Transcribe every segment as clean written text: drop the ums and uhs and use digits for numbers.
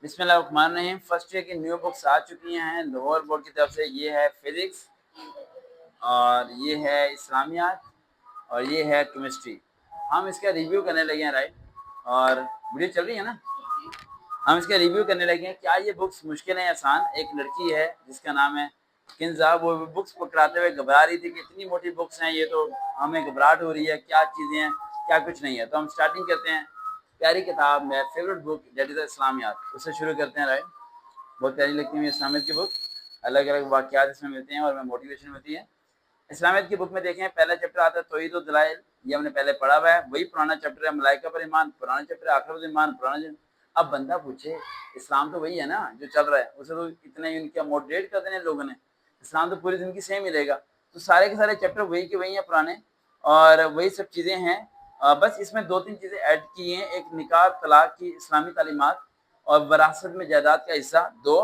बिस्मिल्लाहिर्रहमानिर्रहीम। First year की new books आ चुकी हैं लाहौर बोर्ड की तरफ से। ये है फिजिक्स और ये है इस्लामियात और ये है केमिस्ट्री। हम इसका रिव्यू करने लगे हैं, राइट। और वीडियो चल रही है ना। हम इसका रिव्यू करने लगे हैं। क्या ये बुक्स मुश्किल है आसान। एक लड़की है जिसका नाम है किंजा, वो बुक्स पकड़ाते हुए घबरा रही थी कि इतनी मोटी बुक्स हैं, ये तो हमें घबराहट हो रही है, क्या चीज़ें हैं क्या कुछ नहीं है। तो हम स्टार्टिंग करते हैं प्यारी किताब में फेवरेट बुक दैट इज़ इस्लामियात, उससे शुरू करते हैं, राइट। बहुत प्यारी लगती है इस्लामियत की बुक। अलग अलग वाक़यात इसमें मिलते हैं और हमें मोटिवेशन मिलती है। इस्लामियत की बुक में देखें पहला चैप्टर आता है तौहीद व दलाइल, ये हमने पहले पढ़ा हुआ है। वही पुराना चैप्टर है मलाइका पर ईमान, पुराना चैप्टर है आखिरत पर ईमान, पुराना। अब बंदा पूछे इस्लाम तो वही है ना जो चल रहा है, उसे तो इतने इनका मोटिवेट कर देने लोगों ने। इस्लाम तो पूरी ज़िंदगी सेम ही रहेगा। तो सारे के सारे चैप्टर वही के वही हैं पुराने, और वही सब चीज़ें हैं। बस इसमें 2-3 चीज़ें ऐड की हैं। एक निकाह तलाक की इस्लामी तालीमात और वरासत में जायदाद का हिस्सा 2,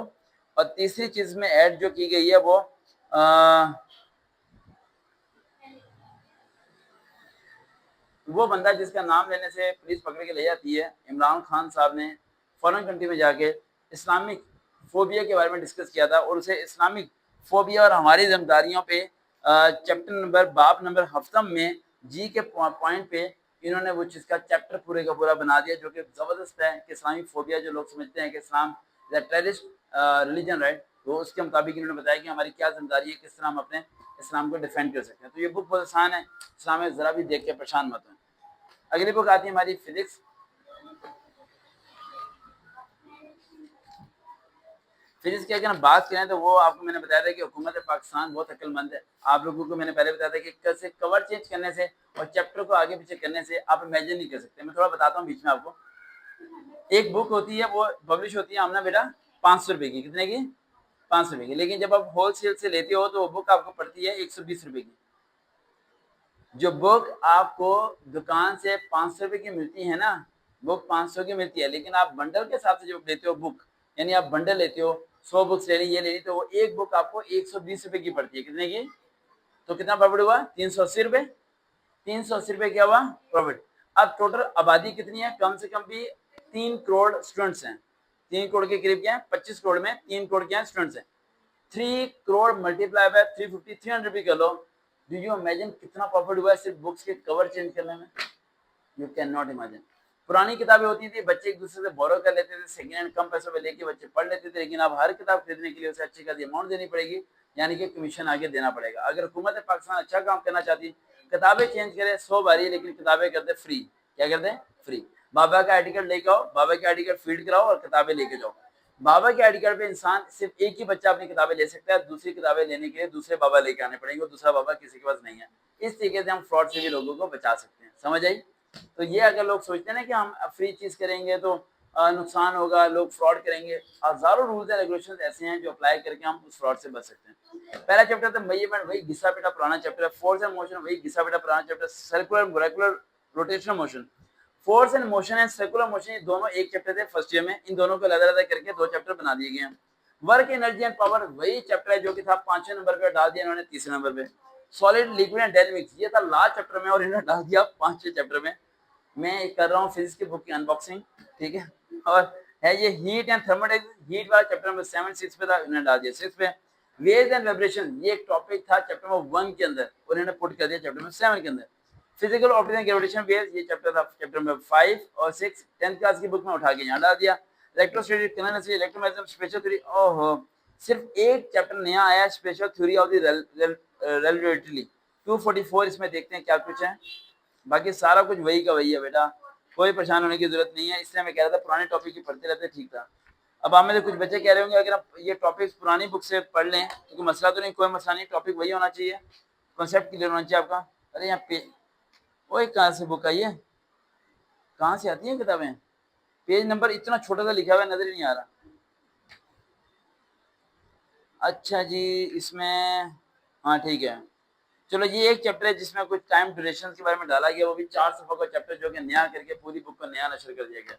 और तीसरी चीज़ में ऐड जो की गई है वो बंदा जिसका नाम लेने से पुलिस पकड़ के ले जाती है। इमरान खान साहब ने फॉरेन कंट्री में जाके इस्लामिक फोबिया के बारे में डिस्कस किया था, और उसे इस्लामिक फोबिया और हमारी जिम्मेदारियों पे चैप्टर नंबर बाब नंबर हफ्तम में जी के पॉइंट पे इन्होंने वो चीज़ का चैप्टर पूरे का पूरा बना दिया, जो कि ज़बरदस्त है। कि इस्लामिक फोबिया जो लोग समझते हैं कि इस्लाम टेररिस्ट रिलीजन, राइट, तो उसके मुताबिक इन्होंने बताया कि हमारी क्या जिम्मेदारी है, किस तरह हम अपने इस्लाम को डिफेंड कर सकते हैं। तो ये बुक बहुत आसान है, इस्लाम में ज़रा भी देख के परेशान मत हो। अगली बुक आती है हमारी फिजिक्स। फिजिक्स की अगर हम बात करें तो वो आपको मैंने बताया था कि हुकूमत पाकिस्तान बहुत अक्लमंद है। आप लोगों को मैंने पहले बताया था कि कैसे कवर चेंज करने से और चैप्टर को आगे पीछे करने से आप इमेजिन नहीं कर सकते। मैं थोड़ा बताता हूँ बीच में आपको। एक बुक होती है वो पब्लिश होती है आमना बेटा 500 रुपए की। कितने की? 500 रुपए की। लेकिन जब आप होल सेल से लेते हो तो वो बुक आपको पड़ती है 120 रुपए की। जो बुक आपको दुकान से 500 रुपए की मिलती है ना, बुक 500 की मिलती है, लेकिन आप बंडल के हिसाब से जो लेते हो बुक, यानी आप बंडल लेते हो 100 बुक्स ले ली, ये ले ली, तो वो एक बुक आपको 120 रुपए की पड़ती है। कितने की? तो कितना प्रॉफिट हुआ? 380 रुपए। 380 रुपए क्या हुआ? प्रॉफिट। अब टोटल आबादी कितनी है? कम से कम भी 3 करोड़ स्टूडेंट्स हैं। 3 करोड़ के करीब क्या है? 25 करोड़ में 3 करोड़ क्या है? स्टूडेंट्स हैं। 3 करोड़ मल्टीप्लाई बाय 350, 300 कर लो। डू यू इमेजिन कितना प्रॉफिट हुआ है सिर्फ बुक्स के कवर चेंज करने में? You can not imagine. पुरानी किताबें होती थी, बच्चे एक दूसरे से बोरो कर लेते थे, सेकेंड हैंड कम पैसों में लेके बच्चे पढ़ लेते थे। लेकिन अब हर किताब खरीदने के लिए उसे अच्छी खासी अमाउंट देनी पड़ेगी, यानी कि कमीशन आगे देना पड़ेगा। अगर हुकूमत पाकिस्तान अच्छा काम करना चाहती, किताबें चेंज करे 100 बारी, लेकिन किताबें करते फ्री। क्या करते हैं? फ्री। बाबा का आई कार्ड लेके आओ, बाबा की आई कार्ड फीड कराओ और किताबें लेके जाओ। बाबा के आई कार्ड पे इंसान सिर्फ एक ही बच्चा अपनी किताबें ले सकता है। दूसरी किताबें लेने के लिए दूसरे बाबा लेके आने पड़ेंगे, और दूसरा बाबा किसी के पास नहीं है। इस तरीके से हम फ्रॉड से भी लोगों को बचा सकते हैं। समझ आई? तो ये अगर लोग सोचते हैं ना कि हम फ्री चीज करेंगे तो नुकसान होगा, लोग फ्रॉड करेंगे, हजारों रूल्स एंड रेगुलेशंस ऐसे हैं जो अप्लाई करके हम उस फ्रॉड से बच सकते हैं। पहला चैप्टर था मेजरमेंट, वही घिसा पिटा पुराना चैप्टर है। फोर्स एंड मोशन, वही घिसा पिटा पुराना chapter. Circular molecular rotational motion, force and motion and circular motion, ये दोनों एक चैप्टर थे फर्स्ट ईयर में। इन दोनों को अलग अलग करके 2 चैप्टर बना दिए गए हैं। वर्क एनर्जी एंड पावर, वही चैप्टर है जो कि था 5वें नंबर पे, डाल दिया इन्होंने 3रे नंबर पे। सॉलिड लिक्विड एंड डायनेमिक्स, ये था लास्ट चैप्टर में और इन्होंने डाल दिया 5वें चैप्टर में। मैं कर रहा हूँ फिजिक्स की बुक की अनबॉक्सिंग, ठीक है। और है ये हीट एंड थर्मोडाइनमिक्स, हीट वाला चैप्टर नंबर 7-6 पे था, इन्होंने डाल दिया 6 पे। वेव्स एंड वाइब्रेशन, ये एक टॉपिक था चैप्टर नंबर 1 के अंदर, और इन्होंने पुट कर दिया चैप्टर नंबर 7 के अंदर। Physical optics and gravitation waves, ये चैप्टर था चैप्टर नंबर 5 और 6 10th क्लास की बुक में उठा के यहाँ डाल दिया। Electrostatic connectivity, electromagnetism, special theory, ओहो सिर्फ एक चैप्टर नया आया, special theory of the relativity. 244 इसमें देखते हैं क्या कुछ है। बाकी सारा कुछ वही का वही है बेटा, कोई परेशान होने की जरूरत नहीं है। इसलिए मैं कह रहा था पुराने टॉपिक ही पढ़ते रहते ठीक था। अब आप में से कुछ बच्चे कह रहे होंगे अगर आप ये टॉपिक्स पुरानी बुक से पढ़ लें तो कोई मसला तो नहीं। कोई मसला नहीं, टॉपिक वही होना चाहिए, कॉन्सेप्ट क्लियर होना चाहिए आपका। अरे यहाँ पे वो कहाँ से बुक आई है, कहाँ से आती है किताबें? पेज नंबर इतना छोटा सा लिखा हुआ है, नजर ही नहीं आ रहा। अच्छा जी, इसमें हाँ ठीक है। चलो ये एक चैप्टर है जिसमें कुछ टाइम ड्यूरेशन के बारे में डाला गया, वो भी 4 सफा का चैप्टर जो कि नया करके पूरी बुक को नया नशर कर दिया गया।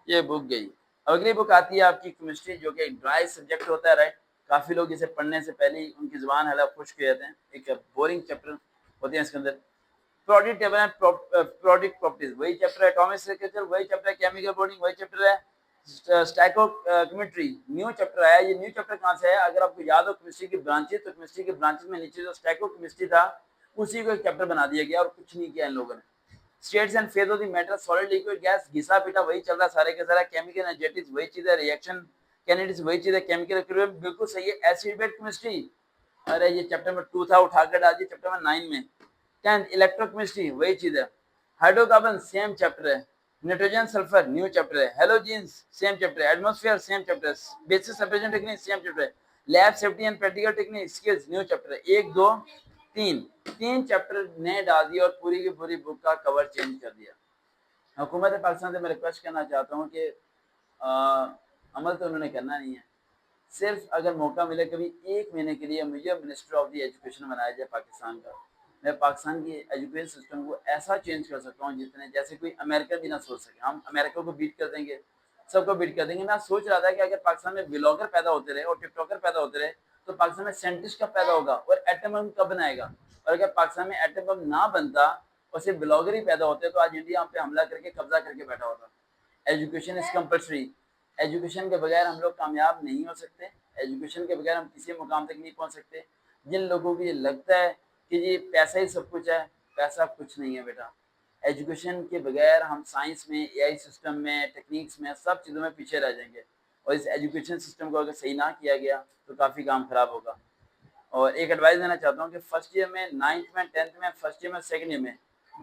ये बुक गई। अगली बुक आती है आपकी केमिस्ट्री, जो कि एक ड्राई सब्जेक्ट होता है, राइट। काफी लोग इसे पढ़ने से पहले ही उनकी जुबान हल्का खुश्क हो जाते हैं। एक बोरिंग चैप्टर होते हैं इसके अंदर। Product table and product properties, वही चैप्टर है। एटॉमिक स्ट्रक्चर वही चैप्टर है। केमिकल बॉन्डिंग वही चैप्टर है। स्टैकोकेमिस्ट्री न्यू चैप्टर आया। ये न्यू चैप्टर कहाँ से है? अगर आपको याद हो केमिस्ट्री की ब्रांचेस, तो केमिस्ट्री की ब्रांचेस में नीचे जो स्टैकोकेमिस्ट्री था उसी को एक चैप्टर बना दिया गया और कुछ नहीं किया इन लोगों ने। States and phase of the matter, solid, liquid, gas, घिसा पीटा वही चल रहा सारे के सारा। केमिकल एनर्जेटिक्स वही चीज है, रिएक्शन कैनेटिक्स वही चीज है, केमिकल इक्विलिब्रियम बिल्कुल सही है। एसिड बेस केमिस्ट्री, अरे ये चैप्टर में 2 था, उठा कर डाल दिया चैप्टर में 9 में। 10th इलेक्ट्रोकेमिस्ट्री वही चीज है। हाइड्रोकार्बन सेम चैप्टर है। नाइट्रोजन सल्फर न्यू चैप्टर है। हेलोजेंस सेम चैप्टर है। एटमॉस्फेयर सेम चैप्टर है। Basic separation technique same chapter है। Lab safety and practical technique skills new chapter है। 1 2 3 तीन चैप्टर ने डाल दिया और पूरी की पूरी बुक का कवर चेंज कर दिया। हुकूमत पाकिस्तान से मैं रिक्वेस्ट करना चाहता हूँ कि अमल तो उन्होंने करना नहीं है, सिर्फ अगर मौका मिले कभी 1 महीने के लिए मुझे मिनिस्टर ऑफ द एजुकेशन बनाया जाए पाकिस्तान का, मैं पाकिस्तान की एजुकेशन सिस्टम को ऐसा चेंज कर सकता हूँ जितने जैसे कोई अमेरिका भी ना सोच सके। हम अमेरिका को बीट कर देंगे, सबको बीट कर देंगे। मैं सोच रहा था कि अगर पाकिस्तान में ब्लॉगर पैदा होते रहे और टिकटॉकर पैदा होते रहे तो पाकिस्तान में साइंटिस्ट कब पैदा होगा और एटम बम कब बनाएगा। और अगर पाकिस्तान में एटम बम ना बनता और सिर्फ ब्लॉगर ही पैदा होते तो आज इंडिया हम पे हमला करके कब्जा करके बैठा होता। Education is compulsory. एजुकेशन के बगैर हम लोग कामयाब नहीं हो सकते। एजुकेशन के बगैर हम किसी मुकाम तक नहीं पहुंच सकते। जिन लोगों को ये लगता है कि जी पैसा ही सब कुछ है, पैसा कुछ नहीं है बेटा। एजुकेशन के बगैर हम साइंस में, एआई सिस्टम में, टेक्निक्स में, सब चीज़ों में पीछे रह जाएंगे। और इस एजुकेशन सिस्टम को अगर सही ना किया गया तो काफ़ी काम खराब होगा। और एक एडवाइस देना चाहता हूँ कि फर्स्ट ईयर में, 9th में, 10th में, फर्स्ट ईयर में, सेकंड ईयर में,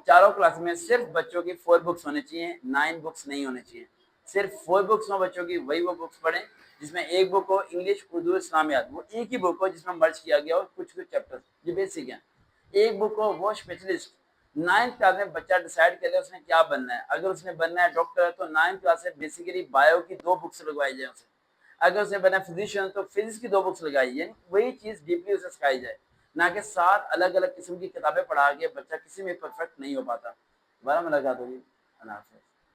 चारों क्लास में सिर्फ बच्चों की 4 बुक्स होनी चाहिए, 9 बुक्स नहीं होनी चाहिए। सिर्फ 4 बुक्स हो बच्चों की, वही वो बुक्स पढ़ें जिसमें एक बुक हो इंग्लिश, उर्दू, इस्लामियात, वो एक ही बुक हो जिसमें मर्ज किया गया हो कुछ कुछ चैप्टर जो बेसिक हैं। एक बुक हो वो स्पेशलिस्ट। 9th क्लास में बच्चा डिसाइड करे उसने क्या बनना है। अगर उसने बनना है डॉक्टर तो 9th क्लास से बेसिकली बायो की 2 बुक्स लगवाई जाए उसे। अगर उसे बना फिजिशियन तो फिजिक्स की 2 बुक्स लगाई, यानी वही चीज डीपली उसे सिखाई जाए, ना कि 7 अलग अलग किस्म की किताबें पढ़ा के बच्चा किसी में परफेक्ट नहीं हो पाता। दोबारा मुलाकात होगी। अल्लाह हाफ़िज़।